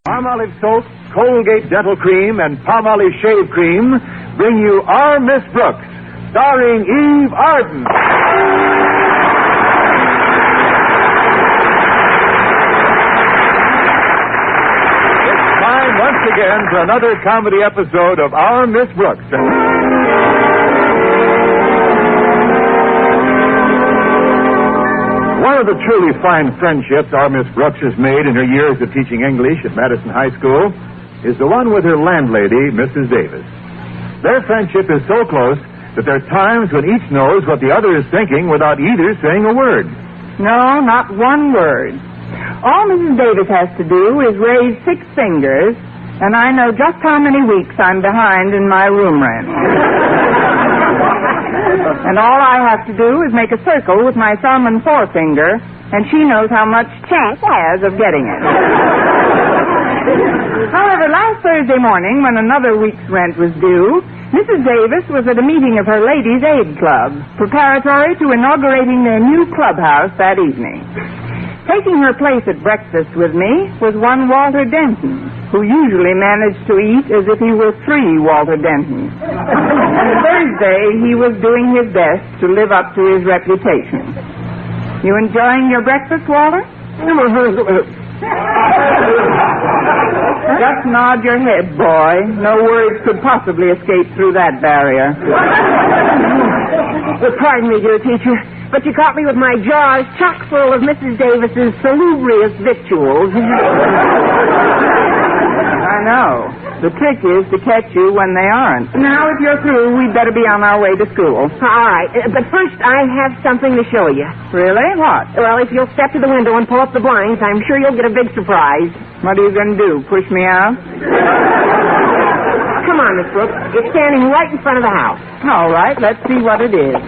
Palmolive Soap, Colgate Dental Cream, and Palmolive Shave Cream bring you Our Miss Brooks, starring Eve Arden. It's time once again for another comedy episode of Our Miss Brooks. One of the truly fine friendships our Miss Brooks has made in her years of teaching English at Madison High School is the one with her landlady, Mrs. Davis. Their friendship is so close that there are times when each knows what the other is thinking without either saying a word. No, not one word. All Mrs. Davis has to do is raise 6 fingers, and I know just how many weeks I'm behind in my room rent. And all I have to do is make a circle with my thumb and forefinger, and she knows how much chance she has of getting it. However, last Thursday morning, when another week's rent was due, Mrs. Davis was at a meeting of her Ladies' Aid Club, preparatory to inaugurating their new clubhouse that evening. Taking her place at breakfast with me was one Walter Denton, who usually managed to eat as if he were 3 Walter Dentons. On Thursday, he was doing his best to live up to his reputation. You enjoying your breakfast, Walter? Just nod your head, boy. No words could possibly escape through that barrier. Pardon me, dear teacher, but you caught me with my jaws chock full of Mrs. Davis's salubrious victuals. I know. The trick is to catch you when they aren't. Now, if you're through, we'd better be on our way to school. All right, but first I have something to show you. Really? What? Well, if you'll step to the window and pull up the blinds, I'm sure you'll get a big surprise. What are you going to do, push me out? Come on, Miss Brooks. It's standing right in front of the house. All right, let's see what it is.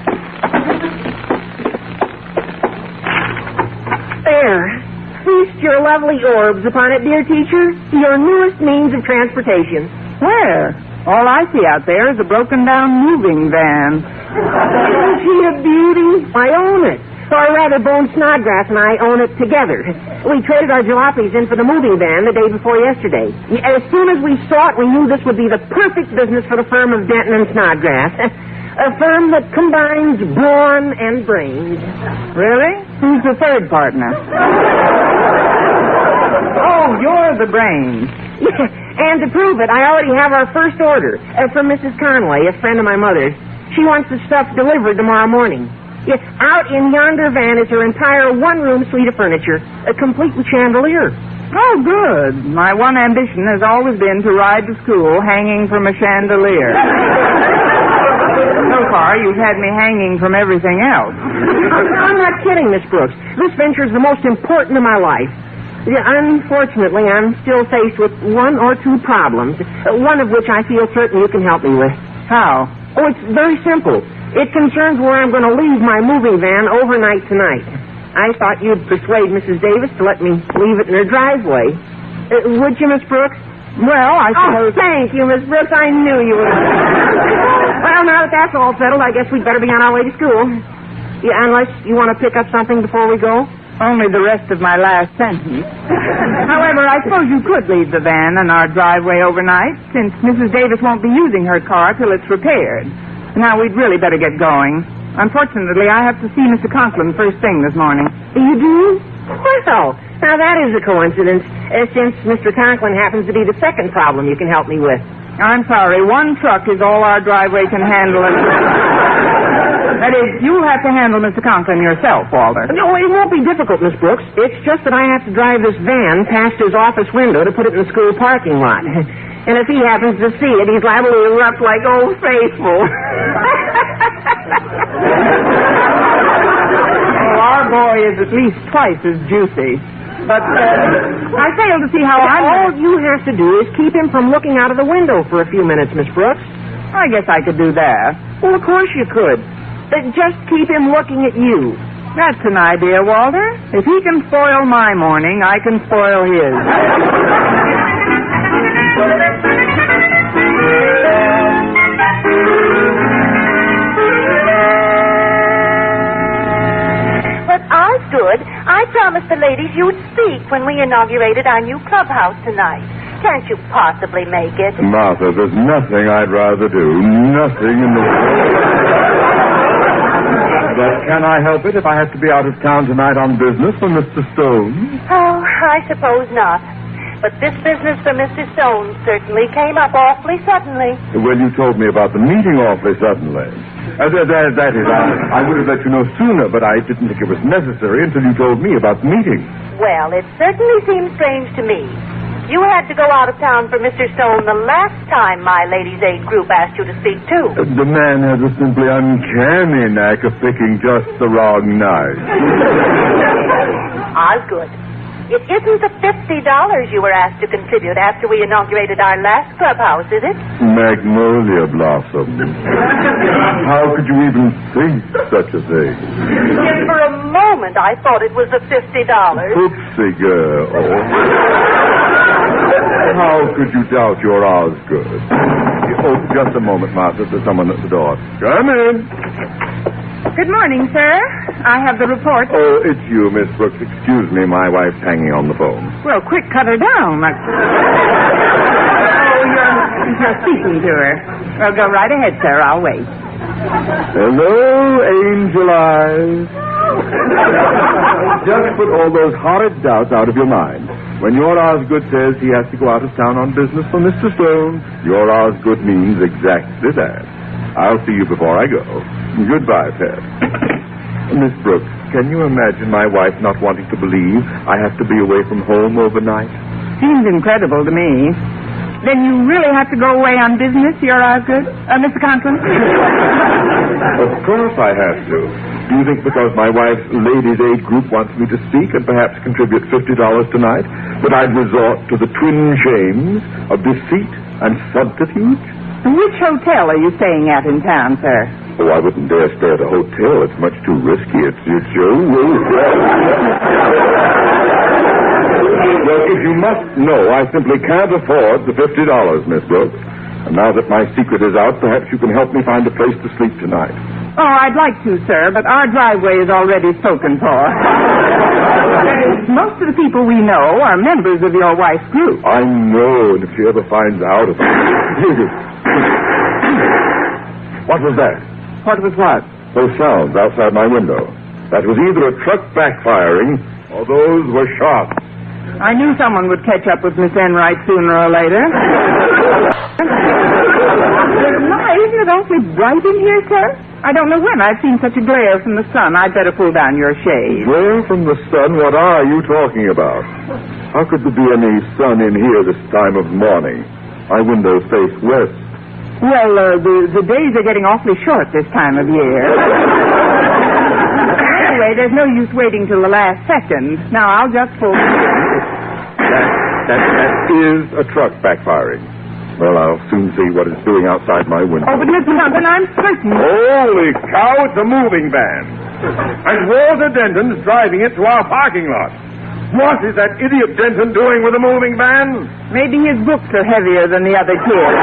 There. Feast your lovely orbs upon it, dear teacher. Your newest means of transportation. Where? All I see out there is a broken-down moving van. Isn't she a beauty? I own it. Or rather, Bone Snodgrass and I own it together. We traded our jalopies in for the moving van the day before yesterday. As soon as we saw it, we knew this would be the perfect business for the firm of Denton and Snodgrass. A firm that combines brawn and brains. Really? Who's the third partner? Oh, you're the brains. Yeah, and to prove it, I already have our first order from Mrs. Conway, a friend of my mother's. She wants the stuff delivered tomorrow morning. Yes, out in yonder van is her entire one-room suite of furniture, complete with chandelier. Oh, good. My one ambition has always been to ride to school hanging from a chandelier. So far, you've had me hanging from everything else. I'm not kidding, Miss Brooks. This venture is the most important of my life. Unfortunately, I'm still faced with 1 or 2 problems, one of which I feel certain you can help me with. How? Oh, it's very simple. It concerns where I'm going to leave my moving van overnight tonight. I thought you'd persuade Mrs. Davis to let me leave it in her driveway. Would you, Miss Brooks? Well, I suppose... Oh, thank you, Miss Brooks. I knew you would. Well, now that that's all settled, I guess we'd better be on our way to school. Yeah, unless you want to pick up something before we go. Only the rest of my last sentence. However, I suppose you could leave the van in our driveway overnight, since Mrs. Davis won't be using her car till it's repaired. Now, we'd really better get going. Unfortunately, I have to see Mr. Conklin first thing this morning. You do? Well, now that is a coincidence, since Mr. Conklin happens to be the second problem you can help me with. I'm sorry, 1 truck is all our driveway can handle. That is, you'll have to handle Mr. Conklin yourself, Walter. No, it won't be difficult, Miss Brooks. It's just that I have to drive this van past his office window to put it in the school parking lot. And if he happens to see it, he's liable to erupt like Old Faithful. Well, our boy is at least twice as juicy. But I fail to see how All you have to do is keep him from looking out of the window for a few minutes, Miss Brooks. I guess I could do that. Well, of course you could. Just keep him looking at you. That's an idea, Walter. If he can spoil my morning, I can spoil his. But Osgood, I promised the the ladies you'd speak when we inaugurated our new clubhouse tonight. Can't you possibly make it? Martha, there's nothing I'd rather do. Nothing in the world. But can I help it if I have to be out of town tonight on business for Mr. Stone? Oh, I suppose not. But this business for Mr. Stone certainly came up awfully suddenly. Well, you told me about the meeting awfully suddenly. That is, I would have let you know sooner, but I didn't think it was necessary until you told me about the meeting. Well, it certainly seems strange to me. You had to go out of town for Mr. Stone the last time my Ladies' Aid group asked you to speak, too. The man has a simply uncanny knack of picking just the wrong night. Osgood, it isn't the $50 you were asked to contribute after we inaugurated our last clubhouse, is it? Magnolia blossom. How could you even think such a thing? Yet for a moment I thought it was the $50. Oopsie girl. How could you doubt your Osgood? Oh, just a moment, Martha. There's someone at the door. Come in. Good morning, sir. I have the report. Oh, it's you, Miss Brooks. Excuse me, my wife's hanging on the phone. Well, quick, cut her down. You're speaking to her. Well, go right ahead, sir. I'll wait. Hello, angel eyes. Just put all those horrid doubts out of your mind. When your Osgood says he has to go out of town on business for Mr. Stone, your Osgood means exactly that. I'll see you before I go. Goodbye, Pat. Miss Brooks, can you imagine my wife not wanting to believe I have to be away from home overnight? Seems incredible to me. Then you really have to go away on business, your Osgood? Mr. Conklin? Of course I have to. Do you think because my wife's Ladies' Aid group wants me to speak and perhaps contribute $50 tonight that I'd resort to the twin shames of deceit and subterfuge? Which hotel are you staying at in town, sir? Oh, I wouldn't dare stay at a hotel. It's much too risky. It's Well, if you must know, I simply can't afford the $50, Miss Brooks. And now that my secret is out, perhaps you can help me find a place to sleep tonight. Oh, I'd like to, sir, but our driveway is already spoken for. Most of the people we know are members of your wife's group. I know, and if she ever finds out... What was that? What was what? Those sounds outside my window. That was either a truck backfiring or those were shots. I knew someone would catch up with Miss Enright sooner or later. My, isn't it awfully bright in here, sir? I don't know when I've seen such a glare from the sun. I'd better pull down your shade. Glare from the sun? What are you talking about? How could there be any sun in here this time of morning? My windows face west. Well, the days are getting awfully short this time of year. Anyway, there's no use waiting till the last second. Now, I'll just pull... That is a truck backfiring. Well, I'll soon see what it's doing outside my window. Oh, but Mr. Duncan, I'm certain... Holy cow, it's a moving van. And Walter Denton's driving it to our parking lot. What is that idiot Denton doing with a moving van? Maybe his books are heavier than the other kids.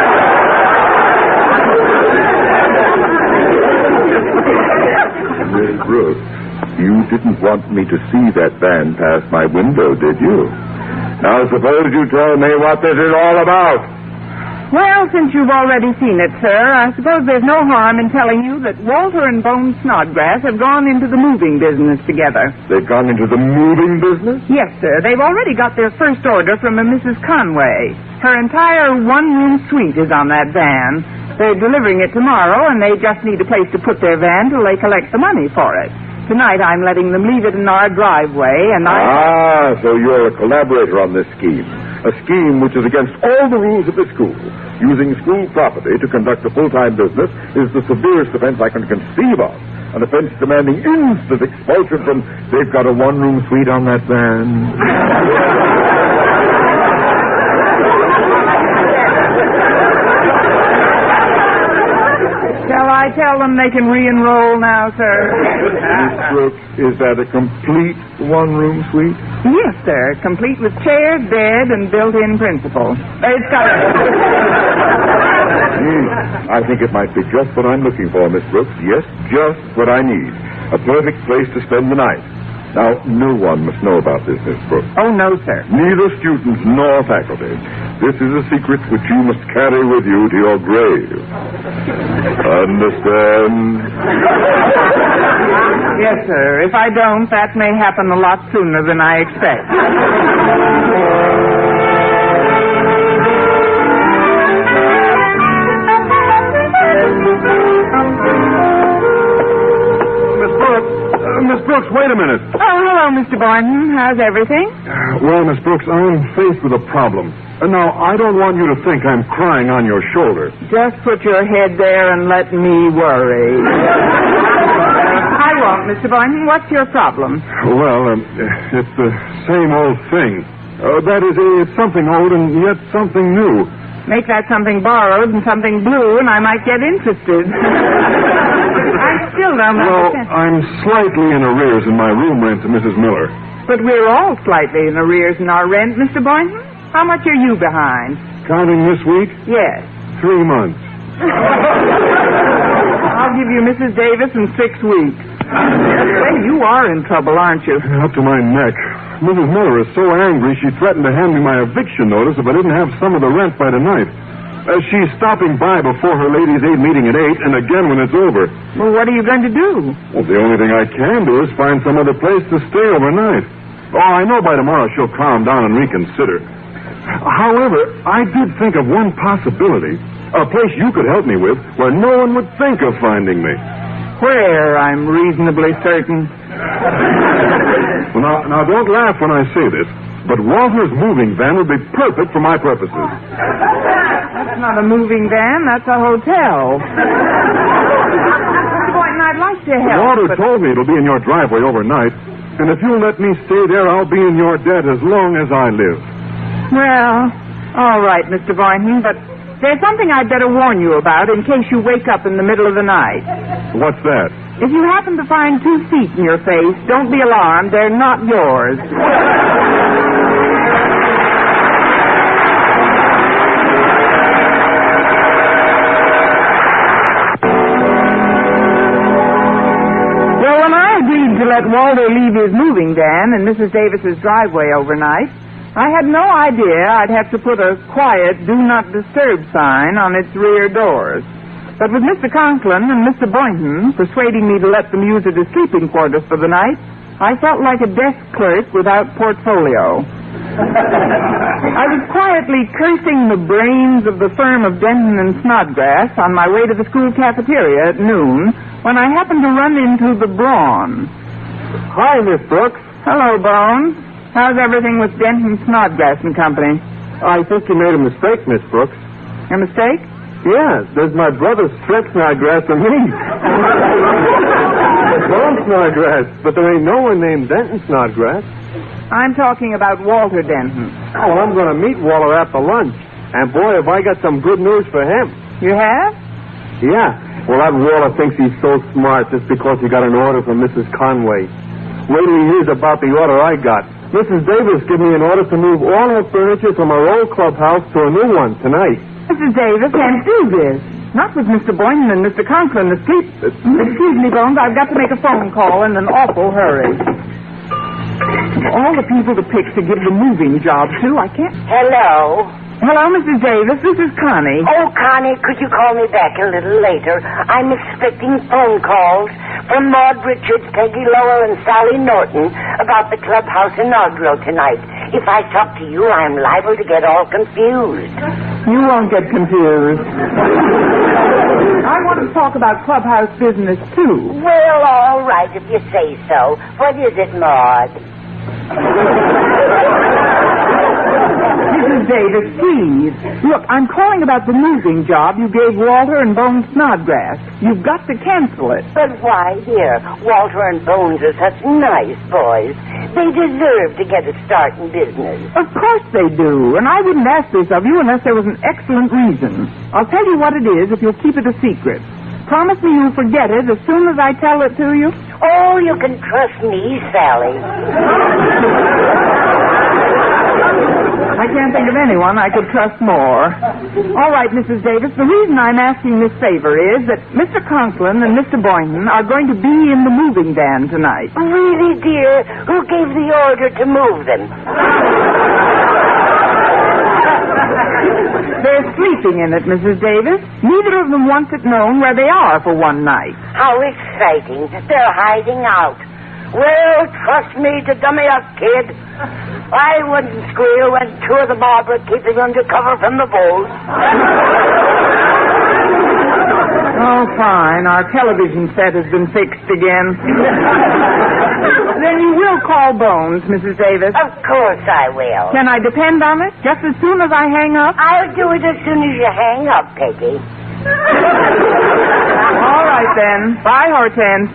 Miss Brooks, you didn't want me to see that van pass my window, did you? Now, suppose you tell me what this is all about. Well, since you've already seen it, sir, I suppose there's no harm in telling you that Walter and Bone Snodgrass have gone into the moving business together. They've gone into the moving business? Yes, sir. They've already got their first order from a Mrs. Conway. Her entire one-room suite is on that van. They're delivering it tomorrow, and they just need a place to put their van till they collect the money for it. Tonight I'm letting them leave it in our driveway, and so you're a collaborator on this scheme. A scheme which is against all the rules of the school. Using school property to conduct a full-time business is the severest offense I can conceive of. An offense demanding instant expulsion from... They've got a one-room suite on that van. Shall I tell them they can re-enroll now, sir? Miss Brooks, is that a complete one-room suite? Yes, sir. Complete with chairs, bed, and built-in principal. It's got I think it might be just what I'm looking for, Miss Brooks. Yes, just what I need. A perfect place to spend the night. Now, no one must know about this, Miss Brooks. Oh, no, sir. Neither students nor faculty. This is a secret which you must carry with you to your grave. Understand? Yes, sir. If I don't, that may happen a lot sooner than I expect. Miss Brooks, wait a minute. Oh, hello, Mr. Boynton. How's everything? Well, Miss Brooks, I'm faced with a problem. Now, I don't want you to think I'm crying on your shoulder. Just put your head there and let me worry. I won't, Mr. Boynton. What's your problem? Well, it's the same old thing. That is, it's something old and yet something new. Make that something borrowed and something blue, and I might get interested. I still don't understand. Well, I'm slightly in arrears in my room rent to Mrs. Miller. But we're all slightly in arrears in our rent, Mr. Boynton. How much are you behind? Counting this week? Yes. 3 months. I'll give you Mrs. Davis in 6 weeks. Say, you are in trouble, aren't you? Up to my neck. Mrs. Miller is so angry she threatened to hand me my eviction notice if I didn't have some of the rent by tonight. She's stopping by before her ladies' aid meeting at 8 and again when it's over. Well, what are you going to do? Well, the only thing I can do is find some other place to stay overnight. Oh, I know by tomorrow she'll calm down and reconsider. However, I did think of one possibility. A place you could help me with where no one would think of finding me. Where, I'm reasonably certain. Well, now, don't laugh when I say this, but Walter's moving van would be perfect for my purposes. That's not a moving van, that's a hotel. Mr. Boynton, I'd like to help. Walter told me it'll be in your driveway overnight, and if you'll let me stay there, I'll be in your debt as long as I live. Well, all right, Mr. Boynton, but there's something I'd better warn you about in case you wake up in the middle of the night. What's that? If you happen to find 2 feet in your face, don't be alarmed. They're not yours. Well, when I agreed to let Walter leave his moving van in Mrs. Davis's driveway overnight, I had no idea I'd have to put a quiet, do not disturb sign on its rear doors. But with Mr. Conklin and Mr. Boynton persuading me to let them use it as sleeping quarters for the night, I felt like a desk clerk without portfolio. I was quietly cursing the brains of the firm of Denton and Snodgrass on my way to the school cafeteria at noon when I happened to run into the Brawn. Hi, Miss Brooks. Hello, Bones. How's everything with Denton, Snodgrass and Company? I think you made a mistake, Miss Brooks. A mistake? Yes, there's my brother, Stretch Snodgrass, and me. Bone Snodgrass, but there ain't no one named Denton Snodgrass. I'm talking about Walter Denton. Oh, well, I'm going to meet Walter after lunch. And, boy, have I got some good news for him. You have? Yeah. Well, that Walter thinks he's so smart just because he got an order from Mrs. Conway. Wait till he hears about the order I got. Mrs. Davis gave me an order to move all her furniture from our old clubhouse to a new one tonight. Mrs. Davis can't do this. Not with Mr. Boynton and Mr. Conklin asleep. Excuse me, Bones, I've got to make a phone call in an awful hurry. Of all the people to pick to give the moving job to, I can't... Hello. Hello, Mrs. Davis. This is Connie. Oh, Connie, could you call me back a little later? I'm expecting phone calls from Maud Richards, Peggy Lower, and Sally Norton about the clubhouse inaugural tonight. If I talk to you, I'm liable to get all confused. You won't get confused. I want to talk about clubhouse business, too. Well, all right, if you say so. What is it, Maud? Mrs. Davis, please. Look, I'm calling about the moving job you gave Walter and Bones Snodgrass. You've got to cancel it. But why, dear? Walter and Bones are such nice boys. They deserve to get a start in business. Of course they do, and I wouldn't ask this of you unless there was an excellent reason. I'll tell you what it is if you'll keep it a secret. Promise me you'll forget it as soon as I tell it to you. Oh, you can trust me, Sally. I I can't think of anyone I could trust more. All right, Mrs. Davis, the reason I'm asking this favor is that Mr. Conklin and Mr. Boynton are going to be in the moving van tonight. Really, dear? Who gave the order to move them? They're sleeping in it, Mrs. Davis. Neither of them wants it known where they are for one night. How exciting. They're hiding out. Well, trust me to dummy up, kid. I wouldn't squeal when two of the mob were keeping undercover from the bulls. Oh, fine. Our television set has been fixed again. Then you will call Bones, Mrs. Davis. Of course I will. Can I depend on it? Just as soon as I hang up? I'll do it as soon as you hang up, Peggy. All right, then. Bye, Hortense.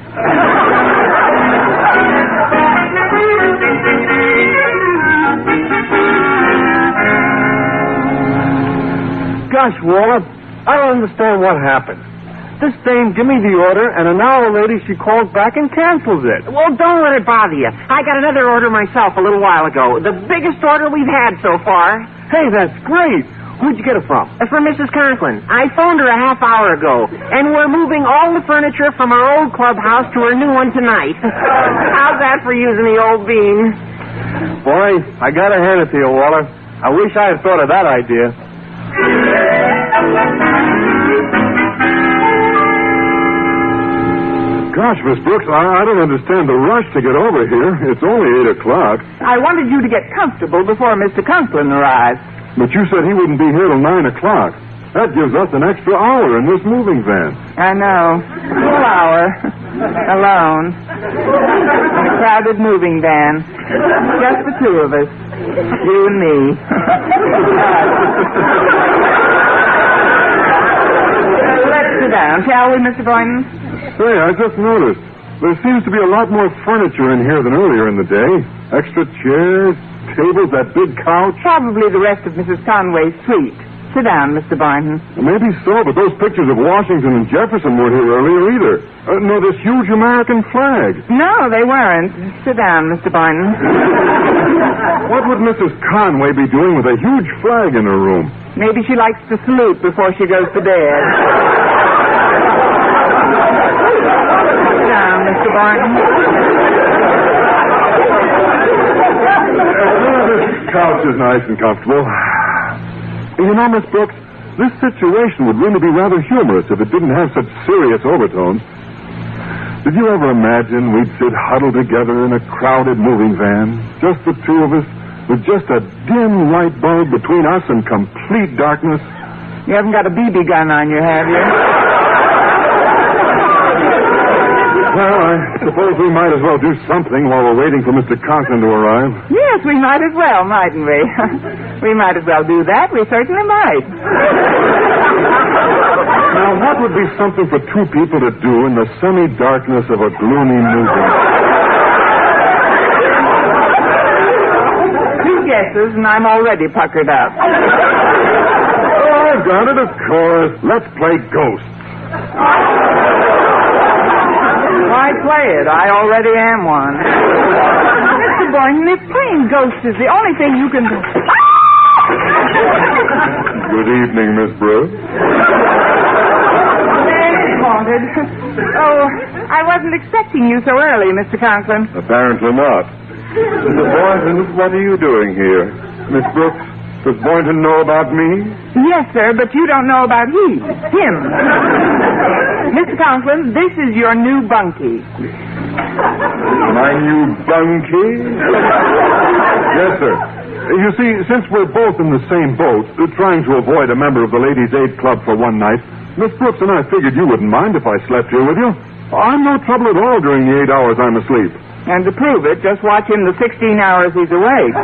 Gosh, Waller, I don't understand what happened. This dame give me the order, and an hour later she calls back and cancels it. Well, don't let it bother you. I got another order myself a little while ago. The biggest order we've had so far. Hey, that's great. Who'd you get it from? From Mrs. Conklin. I phoned her a half hour ago, and we're moving all the furniture from our old clubhouse to her new one tonight. How's that for using the old bean? Boy, I gotta hand it to you, Waller. I wish I had thought of that idea. Gosh, Miss Brooks, I don't understand the rush to get over here. It's only 8 o'clock. I wanted you to get comfortable before Mr. Conklin arrives. But you said he wouldn't be here till 9 o'clock. That gives us an extra hour in this moving van. I know. Full hour. Alone. In a crowded moving van. Just the two of us. You and me. Let's sit down, shall we, Mr. Boynton? Say, I just noticed. There seems to be a lot more furniture in here than earlier in the day. Extra chairs, tables, that big couch. Probably the rest of Mrs. Conway's suite. Sit down, Mr. Boynton. Maybe so, but those pictures of Washington and Jefferson weren't here earlier either. No, this huge American flag. No, they weren't. Sit down, Mr. Boynton. What would Mrs. Conway be doing with a huge flag in her room? Maybe she likes to salute before she goes to bed. Sit down, Mr. Boynton. This couch is nice and comfortable. You know, Miss Brooks, this situation would really be rather humorous if it didn't have such serious overtones. Did you ever imagine we'd sit huddled together in a crowded moving van, just the two of us, with just a dim light bulb between us and complete darkness? You haven't got a BB gun on you, have you? Well, I suppose we might as well do something while we're waiting for Mr. Conklin to arrive. Yes, we might as well, mightn't we? We might as well do that. We certainly might. Now, what would be something for two people to do in the semi-darkness of a gloomy movie? Two guesses, and I'm already puckered up. Oh, I've got it, of course. Let's play ghosts. Why play it? I already am one. Mr. Boynton, if playing ghosts is the only thing you can do... Good evening, Miss Brooks. Haunted. Oh, I wasn't expecting you so early, Mr. Conklin. Apparently not. Mr. Boynton, what are you doing here? Miss Brooks, does Boynton know about me? Yes, sir, but you don't know about him. Mr. Conklin, this is your new bunkie. My new bunkie? Yes, sir. You see, since we're both in the same boat, trying to avoid a member of the Ladies' Aid Club for one night, Miss Brooks and I figured you wouldn't mind if I slept here with you. I'm no trouble at all during the 8 hours I'm asleep. And to prove it, just watch him the 16 hours he's awake.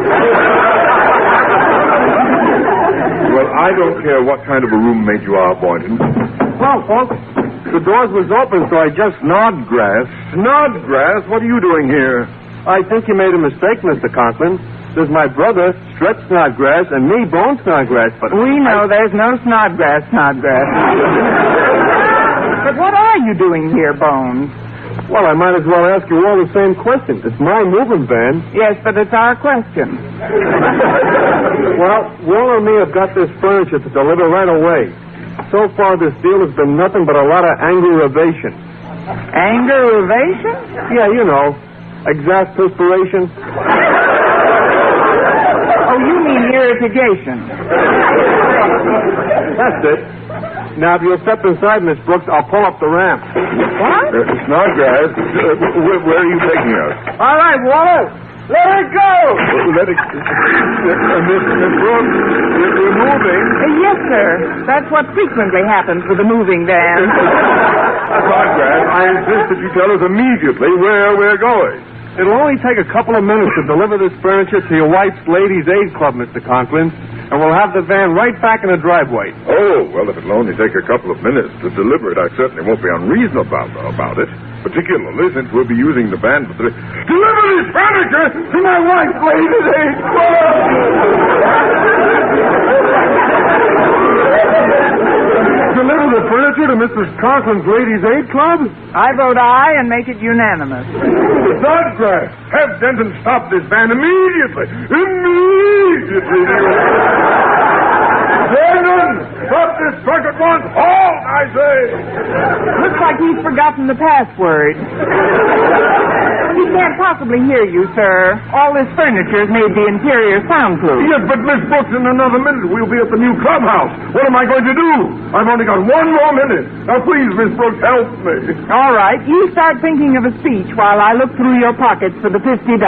Well, I don't care what kind of a roommate you are, Boynton. Well, folks, the doors was open, so I just... Snodgrass? Snodgrass? What are you doing here? I think you made a mistake, Mr. Conklin. There's my brother, Stretch Snodgrass, and me, Bone Snodgrass, but... We know there's no Snodgrass. But what are you doing here, Bones? Well, I might as well ask you all the same question. It's my moving van. Yes, but it's our question. Well, Walter and me have got this furniture to deliver right away. So far, this deal has been nothing but a lot of anger-ovation. Anger-ovation? Yeah, you know, exasperation. Oh, you mean irritation. That's it. Now, if you'll step inside, Miss Brooks, I'll pull up the ramp. What? Snodgrass, where are you taking us? All right, Walter. Let it go. Let it... Miss Brooks, we're moving. Yes, sir. That's what frequently happens with a moving van. Snodgrass, I insist that you tell us immediately where we're going. It'll only take a couple of minutes to deliver this furniture to your wife's Ladies' Aid Club, Mr. Conklin, and we'll have the van right back in the driveway. Oh, well, if it'll only take a couple of minutes to deliver it, I certainly won't be unreasonable about it, particularly since we'll be using the van for the... Deliver this furniture to my wife's Ladies' Aid Club! Deliver the furniture to Mrs. Conklin's Ladies' Aid Club? I vote aye and make it unanimous. Snodgrass, have Denton stop this van immediately! Immediately! Denton, stop this truck at once! Halt, I say! Looks like he's forgotten the password. He can't possibly hear you, sir. All this furniture has made the interior soundproof. Yes, but Miss Brooks, in another minute we'll be at the new clubhouse. What am I going to do? I've only got one more minute. Now, please, Miss Brooks, help me. All right, you start thinking of a speech while I look through your pockets for the $50. The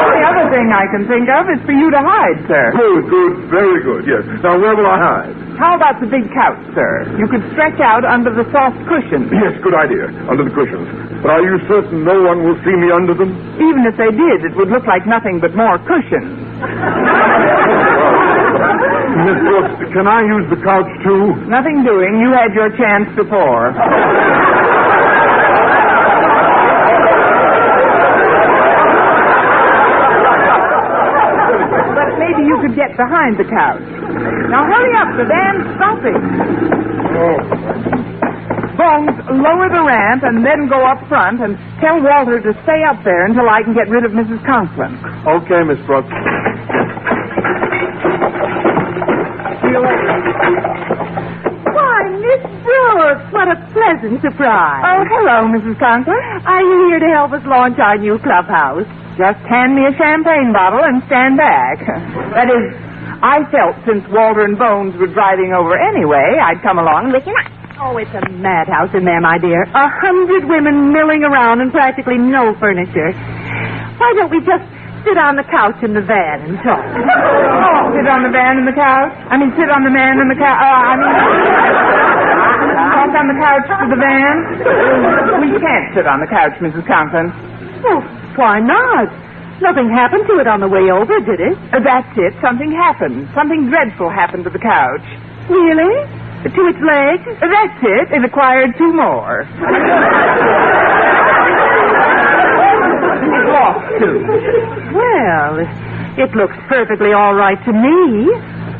only other thing I can think of is for you to hide, sir. Good, very good, yes. Now, where will I hide? How about the big couch, sir? You could stretch out under the soft cushions. Yes, good idea, under the cushions. But are you certain no one will see me under them? Even if they did, it would look like nothing but more cushions. Miss Brooks, can I use the couch, too? Nothing doing. You had your chance before. But maybe you could get behind the couch. Now hurry up, the van's stopping. Oh. Bones, lower the ramp and then go up front and tell Walter to stay up there until I can get rid of Mrs. Conklin. Okay, Miss Brooks. See you later. Why, Miss Brooks, what a pleasant surprise. Oh, hello, Mrs. Conklin. Are you here to help us launch our new clubhouse? Just hand me a champagne bottle and stand back. That is, I felt since Walter and Bones were driving over anyway, I'd come along and let you know. Oh, it's a madhouse in there, my dear. 100 women milling around and practically no furniture. Why don't we just sit on the couch in the van and talk? Oh, sit on the van and the couch? I mean, sit on the man and the couch. Talk on the couch to the van? We can't sit on the couch, Mrs. Conklin. Well, why not? Nothing happened to it on the way over, did it? That's it. Something happened. Something dreadful happened to the couch. Really? To its legs? That's it. It acquired 2 more. It lost 2. Well, it looks perfectly all right to me.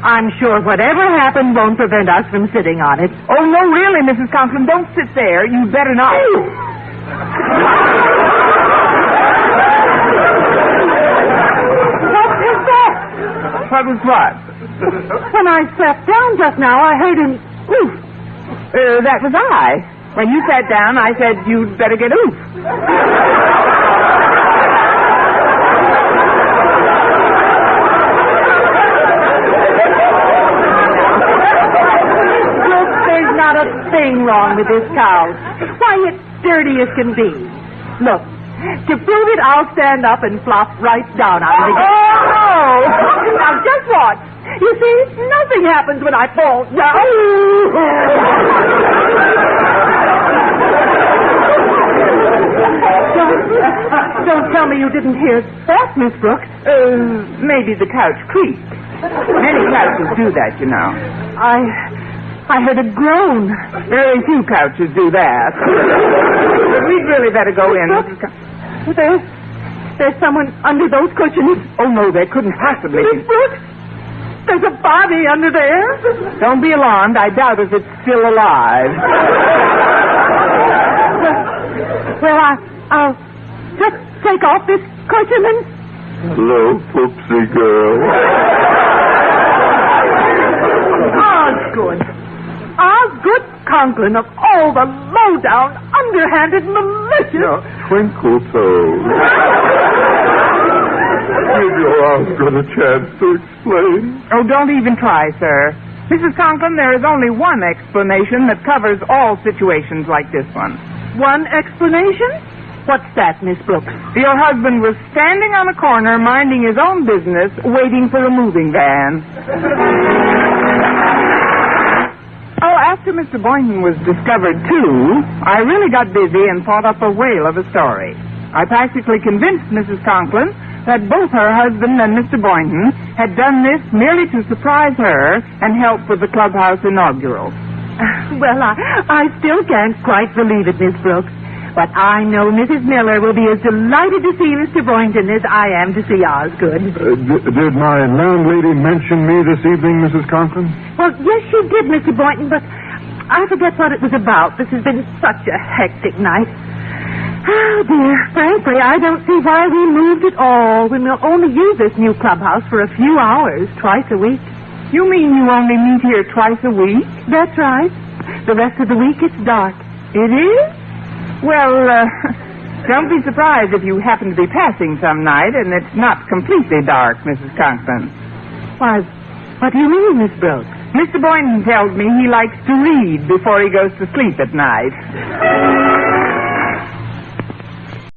I'm sure whatever happened won't prevent us from sitting on it. Oh, no, really, Mrs. Conklin, don't sit there. You'd better not. What is that? What was what? When I sat down just now, I heard an oof. That was I. When you sat down, I said you'd better get oof. Look, there's not a thing wrong with this couch. Why, it's dirty as can be. Look, to prove it, I'll stand up and flop right down on it again. Oh! Now, just watch. You see, nothing happens when I fall down. Don't tell me you didn't hear that, Miss Brooks. Maybe the couch creaked. Many couches do that, you know. I heard a groan. Very few couches do that. But we'd really better go in. There's someone under those cushions. Oh, no, there couldn't possibly be. Miss Brooks, there's a body under there. Don't be alarmed. I doubt if it's still alive. Well, I'll just take off this cushion and... Hello, Poopsie girl. Osgood. Osgood Conklin of all the low-down, underhanded, malicious... Now, Twinkle Toes. Give your Osgood a chance to explain. Oh, don't even try, sir. Mrs. Conklin, there is only one explanation that covers all situations like this one. One explanation? What's that, Miss Brooks? Your husband was standing on a corner minding his own business, waiting for a moving van. Oh, after Mr. Boynton was discovered, too, I really got busy and thought up a whale of a story. I practically convinced Mrs. Conklin that both her husband and Mr. Boynton had done this merely to surprise her and help with the clubhouse inaugural. Well, I still can't quite believe it, Miss Brooks. But I know Mrs. Miller will be as delighted to see Mr. Boynton as I am to see Osgood. Did my landlady mention me this evening, Mrs. Conklin? Well, yes, she did, Mr. Boynton, but I forget what it was about. This has been such a hectic night. Oh, dear. Frankly, I don't see why we moved at all when we'll only use this new clubhouse for a few hours, twice a week. You mean you only meet here twice a week? That's right. The rest of the week it's dark. It is? Well, don't be surprised if you happen to be passing some night and it's not completely dark, Mrs. Conklin. Why, what do you mean, Miss Brooks? Mr. Boynton tells me he likes to read before he goes to sleep at night.